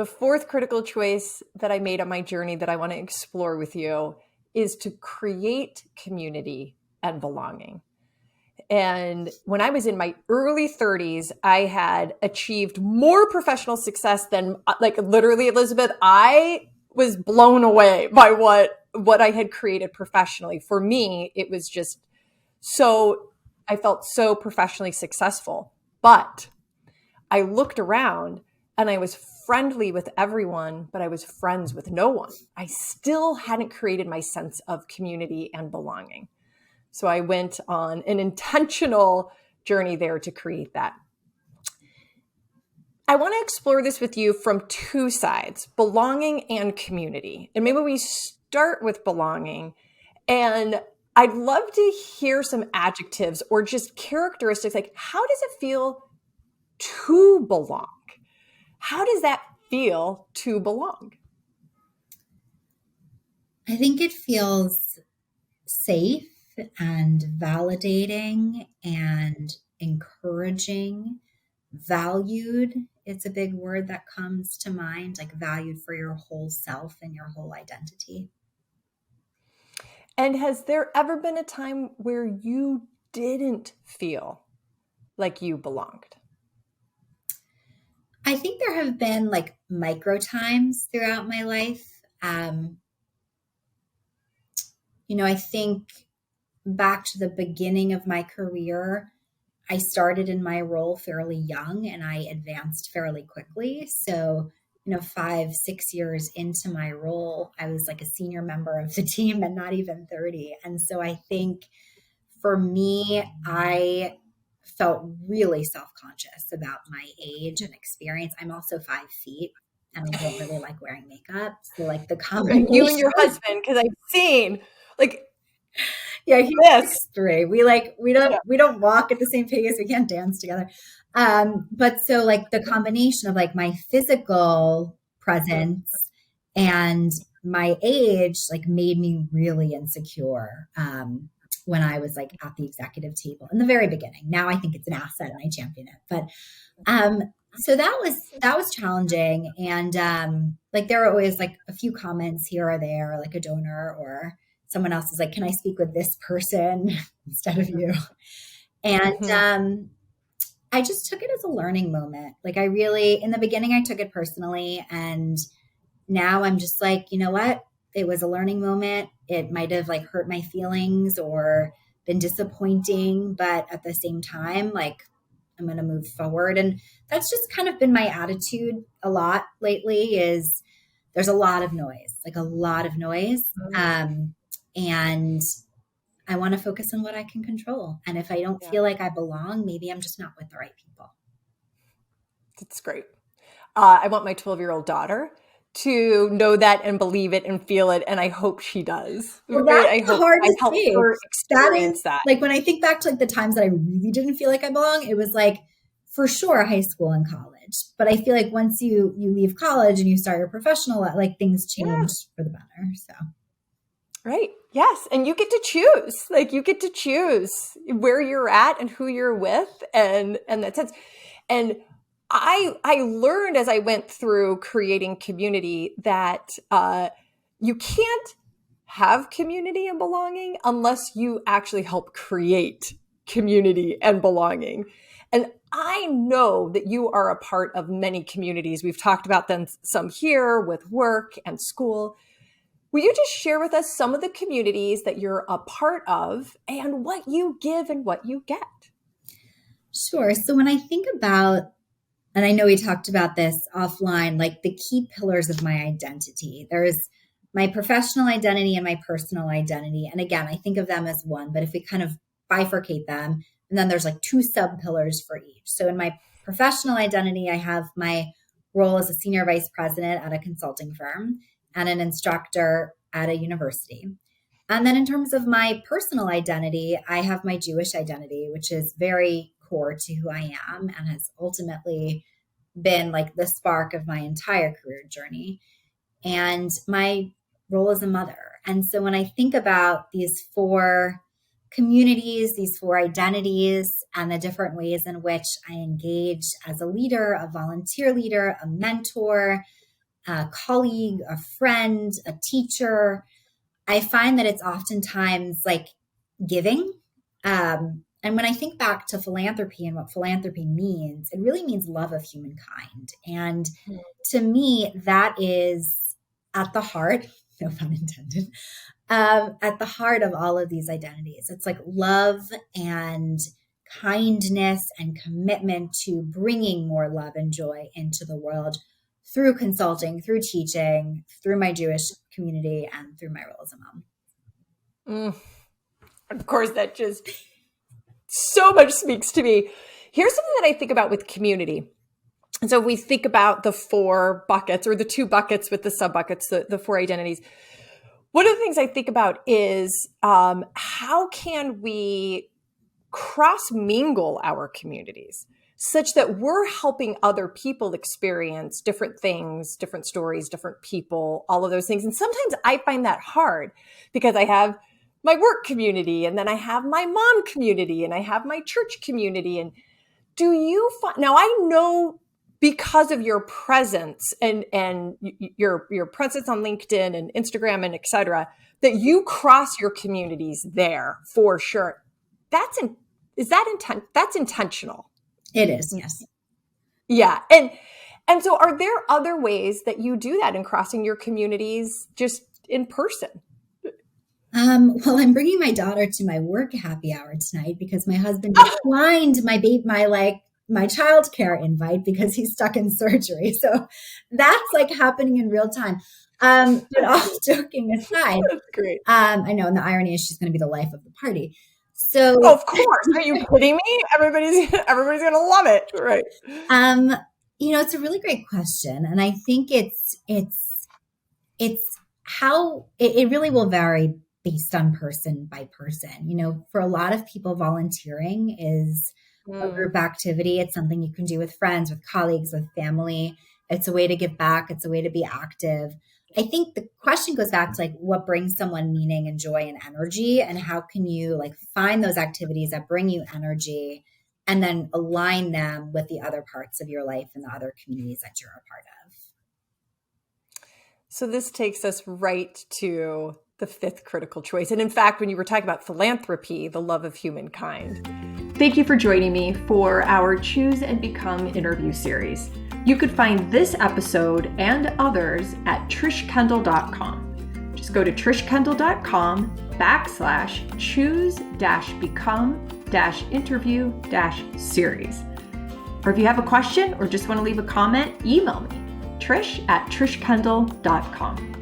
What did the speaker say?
The fourth critical choice that I made on my journey that I want to explore with you is to create community and belonging. And when I was in my early 30s, I had achieved more professional success than, like, literally, Elizabeth, I was blown away by what I had created professionally. For me, it was just I felt so professionally successful. But I looked around and I was friendly with everyone, but I was friends with no one. I still hadn't created my sense of community and belonging. So I went on an intentional journey there to create that. I want to explore this with you from two sides, belonging and community. And maybe we start with belonging. And I'd love to hear some adjectives or just characteristics, like, how does it feel to belong? How does that feel to belong? I think it feels safe and validating and encouraging, valued. It's a big word that comes to mind, like valued for your whole self and your whole identity. And has there ever been a time where you didn't feel like you belonged? I think there have been like micro times throughout my life. I think back to the beginning of my career, I started in my role fairly young and I advanced fairly quickly. So, 5-6 years into my role, I was like a senior member of the team and not even 30. And so I think for me, I felt really self-conscious about my age and experience. I'm also 5 feet and I don't really like wearing makeup. So like the combination. You and your husband, because I've seen, like, yeah, he's 6'3". We don't walk at the same pace. We can't dance together. But so like the combination of like my physical presence and my age like made me really insecure when I was like at the executive table in the very beginning. Now I think it's an asset and I champion it. But so that was challenging. And like there are always like a few comments here or there, like a donor or someone else is like, can I speak with this person instead of you? And I just took it as a learning moment. Like I really, in the beginning, I took it personally. And now I'm just like, you know what? It was a learning moment. It might have like hurt my feelings or been disappointing, but at the same time, like I'm going to move forward. And that's just kind of been my attitude a lot lately is there's a lot of noise, like a lot of noise. And I want to focus on what I can control. And if I don't feel like I belong, maybe I'm just not with the right people. That's great. I want my 12-year-old daughter to know that and believe it and feel it. And I hope she does. Well, that's I hope hard to help see. her experience that. Like when I think back to like the times that I really didn't feel like I belong, it was like for sure high school and college. But I feel like once you leave college and you start your professional, like things change for the better. So. Right. Yes. And you get to choose, like you get to choose where you're at and who you're with and that sense. And I learned as I went through creating community that you can't have community and belonging unless you actually help create community and belonging. And I know that you are a part of many communities. We've talked about them some here with work and school. Will you just share with us some of the communities that you're a part of and what you give and what you get? Sure. So when I think about, and I know we talked about this offline, like the key pillars of my identity, there's my professional identity and my personal identity. And again, I think of them as one, but if we kind of bifurcate them, and then there's like two sub pillars for each. So in my professional identity, I have my role as a senior vice president at a consulting firm and an instructor at a university. And then in terms of my personal identity, I have my Jewish identity, which is very core to who I am and has ultimately been like the spark of my entire career journey. And my role as a mother. And so when I think about these four communities, these four identities, and the different ways in which I engage as a leader, a volunteer leader, a mentor, a colleague, a friend, a teacher, I find that it's oftentimes like giving. And when I think back to philanthropy and what philanthropy means, it really means love of humankind. And to me, that is at the heart, no pun intended, at the heart of all of these identities. It's like love and kindness and commitment to bringing more love and joy into the world through consulting, through teaching, through my Jewish community, and through my role as a mom. Of course, that just so much speaks to me. Here's something that I think about with community. And so if we think about the 4 buckets or the 2 buckets with the sub buckets, the 4 identities, one of the things I think about is how can we cross mingle our communities such that we're helping other people experience different things, different stories, different people, all of those things. And sometimes I find that hard because I have my work community, and then I have my mom community, and I have my church community. And do you find, now I know because of your presence and your presence on LinkedIn and Instagram and et cetera, that you cross your communities there for sure. That's intentional. It is, yes. Yeah. And so are there other ways that you do that in crossing your communities just in person? Well, I'm bringing my daughter to my work happy hour tonight because my husband declined my childcare invite because he's stuck in surgery. So that's like happening in real time. But all joking aside, that's great. I know, and the irony is she's going to be the life of the party. So, of course, are you kidding me? Everybody's going to love it, right? It's a really great question, and I think it's how it really will vary based on person by person. For a lot of people, volunteering is a group activity. It's something you can do with friends, with colleagues, with family. It's a way to give back. It's a way to be active. I think the question goes back to like what brings someone meaning and joy and energy, and how can you like find those activities that bring you energy and then align them with the other parts of your life and the other communities that you're a part of. So this takes us right to the 5th critical choice. And in fact, when you were talking about philanthropy, the love of humankind. Thank you for joining me for our Choose and Become interview series. You could find this episode and others at trishkendall.com. Just go to trishkendall.com/choose-become-interview-series. Or if you have a question or just want to leave a comment, email me, trish@trishkendall.com.